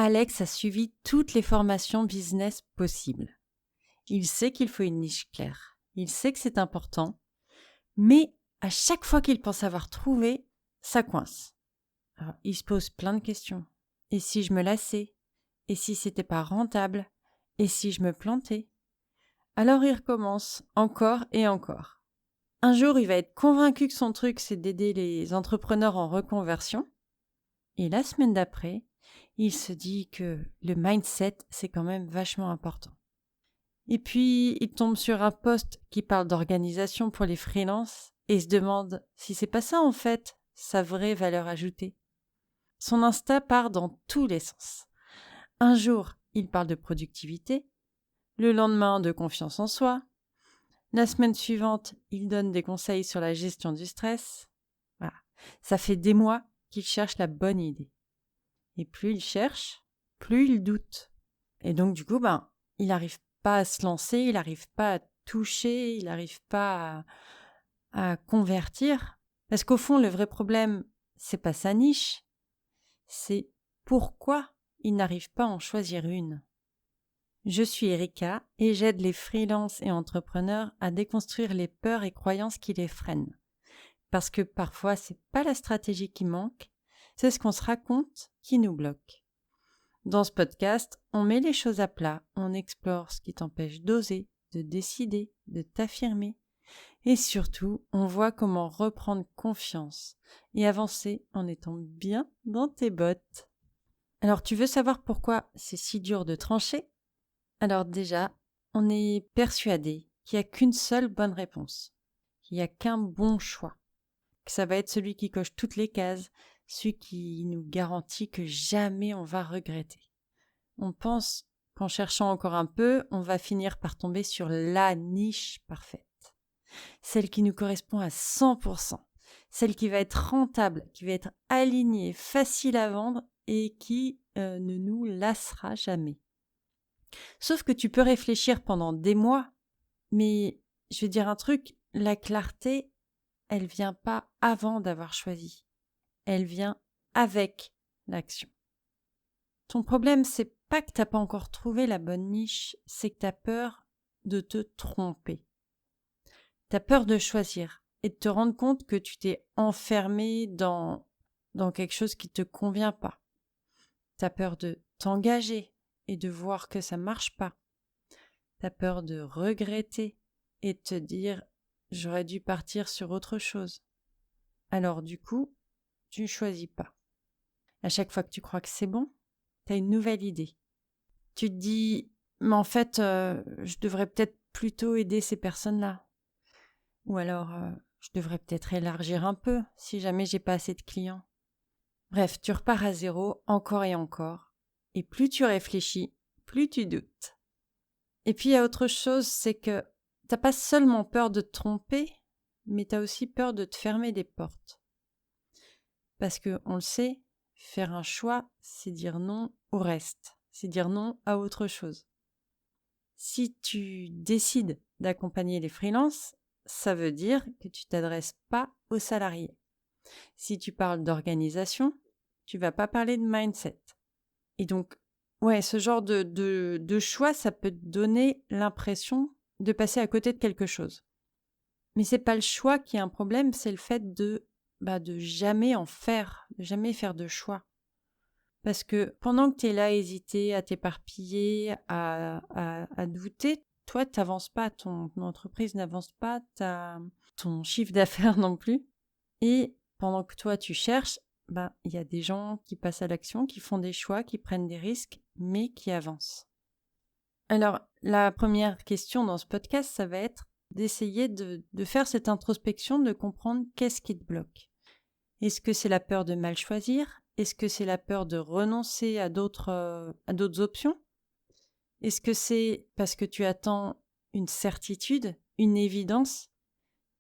Alex a suivi toutes les formations business possibles. Il sait qu'il faut une niche claire. Il sait que c'est important. Mais à chaque fois qu'il pense avoir trouvé, ça coince. Alors, il se pose plein de questions. Et si je me lassais? Et si c'était pas rentable? Et si je me plantais? Alors il recommence encore et encore. Un jour, il va être convaincu que son truc, c'est d'aider les entrepreneurs en reconversion. Et la semaine d'après, il se dit que le mindset, c'est quand même vachement important. Et puis, il tombe sur un post qui parle d'organisation pour les freelances et se demande si c'est pas ça, en fait, sa vraie valeur ajoutée. Son Insta part dans tous les sens. Un jour, il parle de productivité. Le lendemain, de confiance en soi. La semaine suivante, il donne des conseils sur la gestion du stress. Voilà. Ça fait des mois qu'il cherche la bonne idée. Et plus il cherche, plus il doute. Et donc, du coup, il n'arrive pas à se lancer, il n'arrive pas à toucher, il n'arrive pas à convertir. Parce qu'au fond, le vrai problème, c'est pas sa niche, c'est pourquoi il n'arrive pas à en choisir une. Je suis Erika et j'aide les freelances et entrepreneurs à déconstruire les peurs et croyances qui les freinent. Parce que parfois, c'est pas la stratégie qui manque, c'est ce qu'on se raconte qui nous bloque. Dans ce podcast, on met les choses à plat, on explore ce qui t'empêche d'oser, de décider, de t'affirmer. Et surtout, on voit comment reprendre confiance et avancer en étant bien dans tes bottes. Alors, tu veux savoir pourquoi c'est si dur de trancher? Alors déjà, on est persuadé qu'il n'y a qu'une seule bonne réponse, qu'il n'y a qu'un bon choix, que ça va être celui qui coche toutes les cases, celui qui nous garantit que jamais on va regretter. On pense qu'en cherchant encore un peu, on va finir par tomber sur la niche parfaite, celle qui nous correspond à 100%, celle qui va être rentable, qui va être alignée, facile à vendre et qui ne nous lassera jamais. Sauf que tu peux réfléchir pendant des mois, mais je vais dire un truc, la clarté, elle vient pas avant d'avoir choisi. Elle vient avec l'action. Ton problème, c'est pas que t'as pas encore trouvé la bonne niche, c'est que t'as peur de te tromper. T'as peur de choisir et de te rendre compte que tu t'es enfermé dans quelque chose qui te convient pas. T'as peur de t'engager et de voir que ça marche pas. T'as peur de regretter et de te dire « j'aurais dû partir sur autre chose ». Alors du coup, tu ne choisis pas. À chaque fois que tu crois que c'est bon, t'as une nouvelle idée. Tu te dis « mais en fait, je devrais peut-être plutôt aider ces personnes-là ». Ou alors, je devrais peut-être élargir un peu si jamais j'ai pas assez de clients. Bref, tu repars à zéro encore et encore. Et plus tu réfléchis, plus tu doutes. Et puis il y a autre chose, c'est que t'as pas seulement peur de te tromper, mais t'as aussi peur de te fermer des portes. Parce que, on le sait, faire un choix, c'est dire non au reste, c'est dire non à autre chose. Si tu décides d'accompagner les freelances, ça veut dire que tu t'adresses pas aux salariés. Si tu parles d'organisation, tu vas pas parler de mindset. Et donc, ce genre de choix, ça peut te donner l'impression de passer à côté de quelque chose. Mais c'est pas le choix qui est un problème, c'est le fait de jamais en faire, de jamais faire de choix. Parce que pendant que tu es là à hésiter, à t'éparpiller, à douter, toi, tu n'avances pas, ton entreprise n'avance pas, ton chiffre d'affaires non plus. Et pendant que toi, tu cherches, il y a des gens qui passent à l'action, qui font des choix, qui prennent des risques, mais qui avancent. Alors, la première question dans ce podcast, ça va être d'essayer de faire cette introspection, de comprendre qu'est-ce qui te bloque. Est-ce que c'est la peur de mal choisir ? Est-ce que c'est la peur de renoncer à d'autres options ? Est-ce que c'est parce que tu attends une certitude, une évidence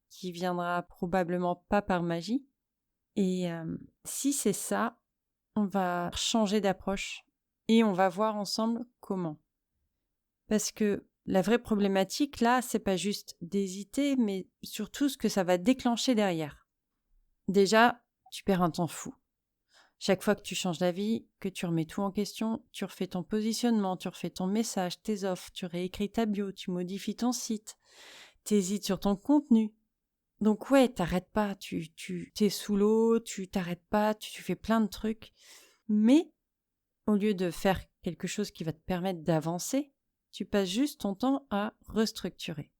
qui viendra probablement pas par magie ? Et si c'est ça, on va changer d'approche et on va voir ensemble comment. Parce que la vraie problématique là, c'est pas juste d'hésiter, mais surtout ce que ça va déclencher derrière. Déjà, tu perds un temps fou. Chaque fois que tu changes d'avis, que tu remets tout en question, tu refais ton positionnement, tu refais ton message, tes offres, tu réécris ta bio, tu modifies ton site, t'hésites sur ton contenu. Donc ouais, t'arrêtes pas, tu t'es sous l'eau, tu t'arrêtes pas, tu fais plein de trucs. Mais au lieu de faire quelque chose qui va te permettre d'avancer, tu passes juste ton temps à restructurer.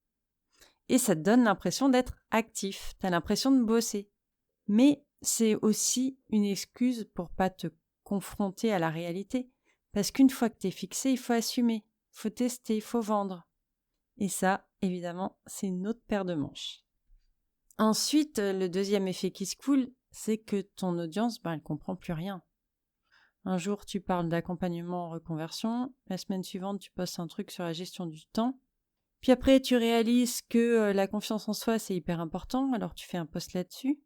Et ça te donne l'impression d'être actif, t'as l'impression de bosser. Mais c'est aussi une excuse pour pas te confronter à la réalité. Parce qu'une fois que t'es fixé, il faut assumer, il faut tester, il faut vendre. Et ça, évidemment, c'est une autre paire de manches. Ensuite, le deuxième effet qui se coule, c'est que ton audience, elle comprend plus rien. Un jour, tu parles d'accompagnement en reconversion. La semaine suivante, tu postes un truc sur la gestion du temps. Puis après, tu réalises que la confiance en soi, c'est hyper important. Alors, tu fais un post là-dessus.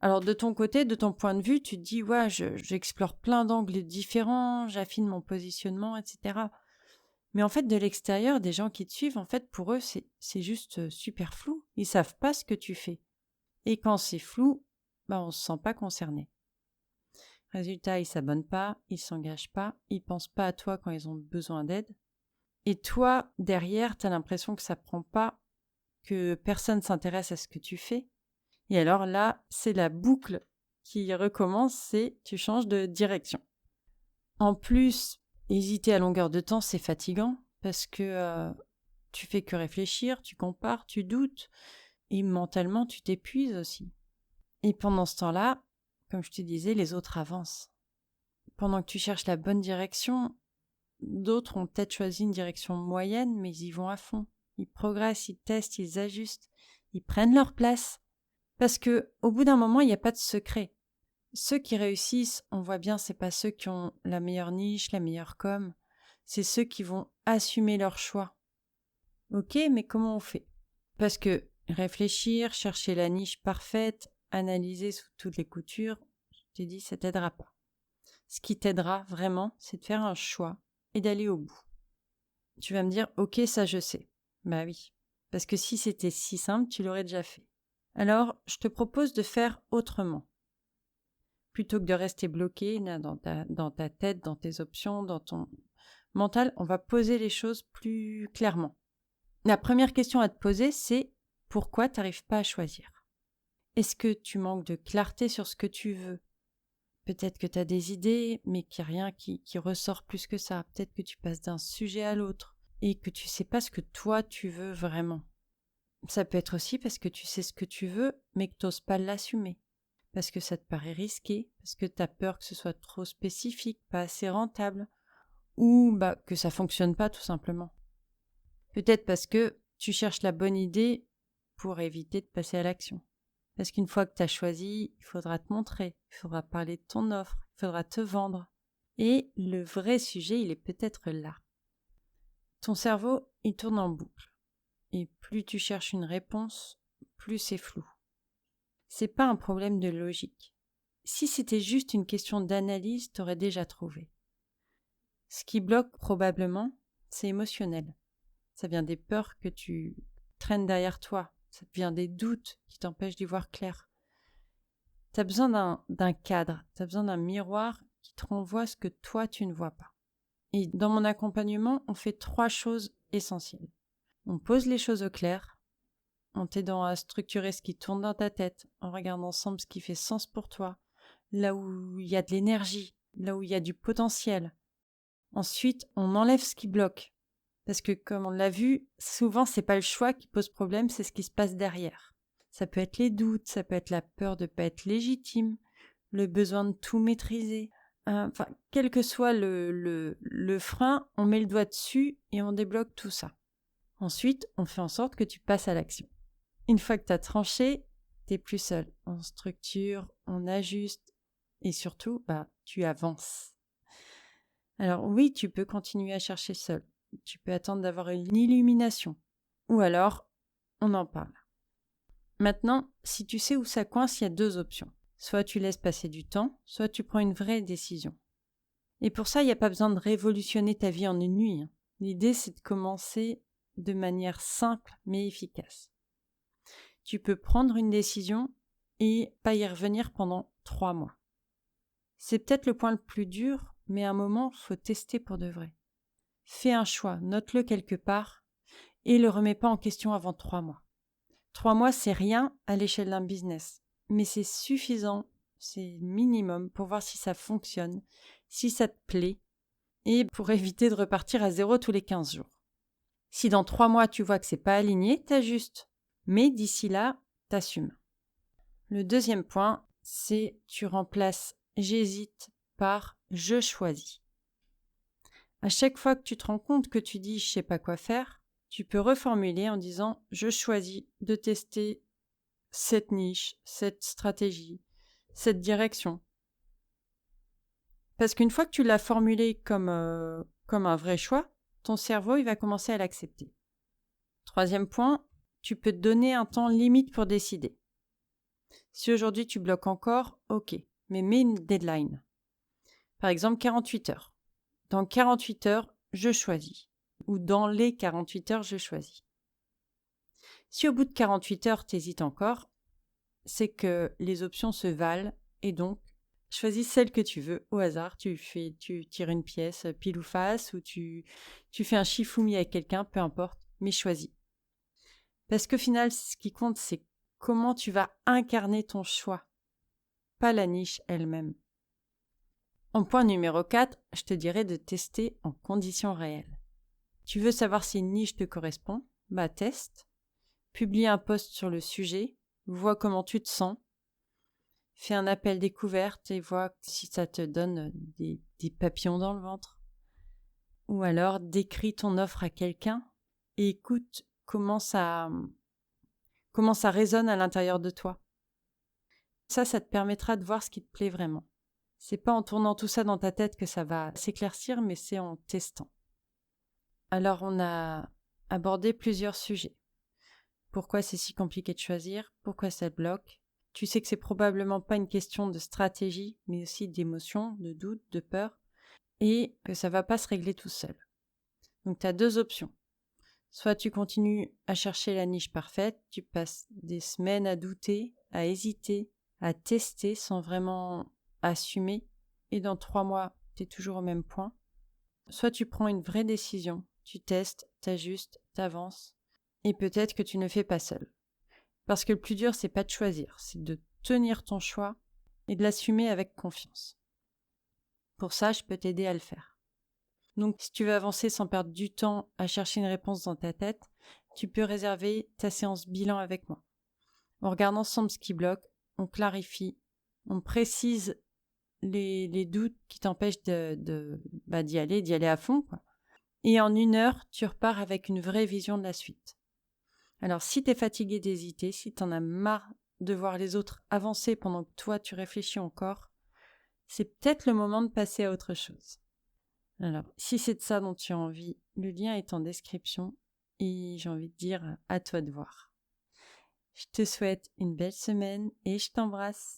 Alors, de ton côté, de ton point de vue, tu te dis, ouais, j'explore plein d'angles différents, j'affine mon positionnement, etc. Mais en fait, de l'extérieur, des gens qui te suivent, en fait, pour eux, c'est juste super flou. Ils savent pas ce que tu fais. Et quand c'est flou, on se sent pas concerné. Résultat, ils s'abonnent pas, ils s'engagent pas, ils pensent pas à toi quand ils ont besoin d'aide. Et toi, derrière, t'as l'impression que ça prend pas, que personne s'intéresse à ce que tu fais. Et alors là, c'est la boucle qui recommence, c'est tu changes de direction. En plus, hésiter à longueur de temps, c'est fatigant parce que tu fais que réfléchir, tu compares, tu doutes et mentalement, tu t'épuises aussi. Et pendant ce temps-là, comme je te disais, les autres avancent. Pendant que tu cherches la bonne direction, d'autres ont peut-être choisi une direction moyenne, mais ils y vont à fond. Ils progressent, ils testent, ils ajustent, ils prennent leur place. Parce que, au bout d'un moment, il n'y a pas de secret. Ceux qui réussissent, on voit bien, c'est pas ceux qui ont la meilleure niche, la meilleure com. C'est ceux qui vont assumer leur choix. Ok, mais comment on fait? Parce que réfléchir, chercher la niche parfaite, analyser sous toutes les coutures, je t'ai dit, ça t'aidera pas. Ce qui t'aidera vraiment, c'est de faire un choix et d'aller au bout. Tu vas me dire, ok, ça je sais. Bah oui, parce que si c'était si simple, tu l'aurais déjà fait. Alors, je te propose de faire autrement. Plutôt que de rester bloqué là, dans ta tête, dans tes options, dans ton mental, on va poser les choses plus clairement. La première question à te poser, c'est pourquoi tu n'arrives pas à choisir? Est-ce que tu manques de clarté sur ce que tu veux? Peut-être que tu as des idées, mais qu'il n'y a rien qui ressort plus que ça. Peut-être que tu passes d'un sujet à l'autre et que tu ne sais pas ce que toi tu veux vraiment. Ça peut être aussi parce que tu sais ce que tu veux, mais que tu n'oses pas l'assumer. Parce que ça te paraît risqué, parce que tu as peur que ce soit trop spécifique, pas assez rentable, ou que ça fonctionne pas tout simplement. Peut-être parce que tu cherches la bonne idée pour éviter de passer à l'action. Parce qu'une fois que tu as choisi, il faudra te montrer, il faudra parler de ton offre, il faudra te vendre. Et le vrai sujet, il est peut-être là. Ton cerveau, il tourne en boucle. Et plus tu cherches une réponse, plus c'est flou. C'est pas un problème de logique. Si c'était juste une question d'analyse, t'aurais déjà trouvé. Ce qui bloque probablement, c'est émotionnel. Ça vient des peurs que tu traînes derrière toi. Ça vient des doutes qui t'empêchent d'y voir clair. T'as besoin d'un cadre, t'as besoin d'un miroir qui te renvoie ce que toi tu ne vois pas. Et dans mon accompagnement, on fait 3 choses essentielles. On pose les choses au clair, en t'aidant à structurer ce qui tourne dans ta tête, en regardant ensemble ce qui fait sens pour toi, là où il y a de l'énergie, là où il y a du potentiel. Ensuite, on enlève ce qui bloque. Parce que, comme on l'a vu, souvent, c'est pas le choix qui pose problème, c'est ce qui se passe derrière. Ça peut être les doutes, ça peut être la peur de pas être légitime, le besoin de tout maîtriser. Quel que soit le frein, on met le doigt dessus et on débloque tout ça. Ensuite, on fait en sorte que tu passes à l'action. Une fois que tu as tranché, t'es plus seul. On structure, on ajuste et surtout, tu avances. Alors oui, tu peux continuer à chercher seul. Tu peux attendre d'avoir une illumination. Ou alors, on en parle. Maintenant, si tu sais où ça coince, il y a 2 options. Soit tu laisses passer du temps, soit tu prends une vraie décision. Et pour ça, il n'y a pas besoin de révolutionner ta vie en une nuit. L'idée, c'est de commencer de manière simple mais efficace. Tu peux prendre une décision et pas y revenir pendant 3 mois. C'est peut-être le point le plus dur, mais à un moment, il faut tester pour de vrai. Fais un choix, note-le quelque part et ne le remets pas en question avant 3 mois. 3 mois, c'est rien à l'échelle d'un business, mais c'est suffisant, c'est minimum pour voir si ça fonctionne, si ça te plaît, et pour éviter de repartir à zéro tous les 15 jours. Si dans 3 mois, tu vois que c'est pas aligné, t'ajustes. Mais d'ici là, t'assumes. Le deuxième point, c'est tu remplaces « j'hésite » par « je choisis ». À chaque fois que tu te rends compte que tu dis « je sais pas quoi faire », tu peux reformuler en disant « je choisis de tester cette niche, cette stratégie, cette direction ». Parce qu'une fois que tu l'as formulé comme un vrai choix, ton cerveau il va commencer à l'accepter. Troisième point, tu peux te donner un temps limite pour décider. Si aujourd'hui tu bloques encore, ok, mais mets une deadline. Par exemple, 48 heures. Dans 48 heures, je choisis. Ou dans les 48 heures, je choisis. Si au bout de 48 heures, tu hésites encore, c'est que les options se valent et donc choisis celle que tu veux au hasard. Tu tires une pièce pile ou face ou tu fais un shifumi avec quelqu'un, peu importe, mais choisis. Parce qu'au final, ce qui compte, c'est comment tu vas incarner ton choix, pas la niche elle-même. En point numéro 4, je te dirais de tester en conditions réelles. Tu veux savoir si une niche te correspond? Bah teste. Publie un post sur le sujet, vois comment tu te sens. Fais un appel découverte et vois si ça te donne des papillons dans le ventre. Ou alors décris ton offre à quelqu'un et écoute comment ça résonne à l'intérieur de toi. Ça te permettra de voir ce qui te plaît vraiment. C'est pas en tournant tout ça dans ta tête que ça va s'éclaircir, mais c'est en testant. Alors, on a abordé plusieurs sujets. Pourquoi c'est si compliqué de choisir? Pourquoi ça te bloque? Tu sais que c'est probablement pas une question de stratégie, mais aussi d'émotion, de doute, de peur, et que ça va pas se régler tout seul. Donc, tu as 2 options. Soit tu continues à chercher la niche parfaite, tu passes des semaines à douter, à hésiter, à tester sans vraiment assumer, et dans 3 mois, tu es toujours au même point. Soit tu prends une vraie décision, tu testes, t'ajustes, t'avances, et peut-être que tu ne fais pas seul. Parce que le plus dur, c'est pas de choisir, c'est de tenir ton choix et de l'assumer avec confiance. Pour ça, je peux t'aider à le faire. Donc, si tu veux avancer sans perdre du temps à chercher une réponse dans ta tête, tu peux réserver ta séance bilan avec moi. On regarde ensemble ce qui bloque, on clarifie, on précise les doutes qui t'empêchent d'y aller à fond, quoi. Et en 1 heure, tu repars avec une vraie vision de la suite. Alors, si tu es fatigué d'hésiter, si tu en as marre de voir les autres avancer pendant que toi, tu réfléchis encore, c'est peut-être le moment de passer à autre chose. Alors, si c'est de ça dont tu as envie, le lien est en description et j'ai envie de dire à toi de voir. Je te souhaite une belle semaine et je t'embrasse.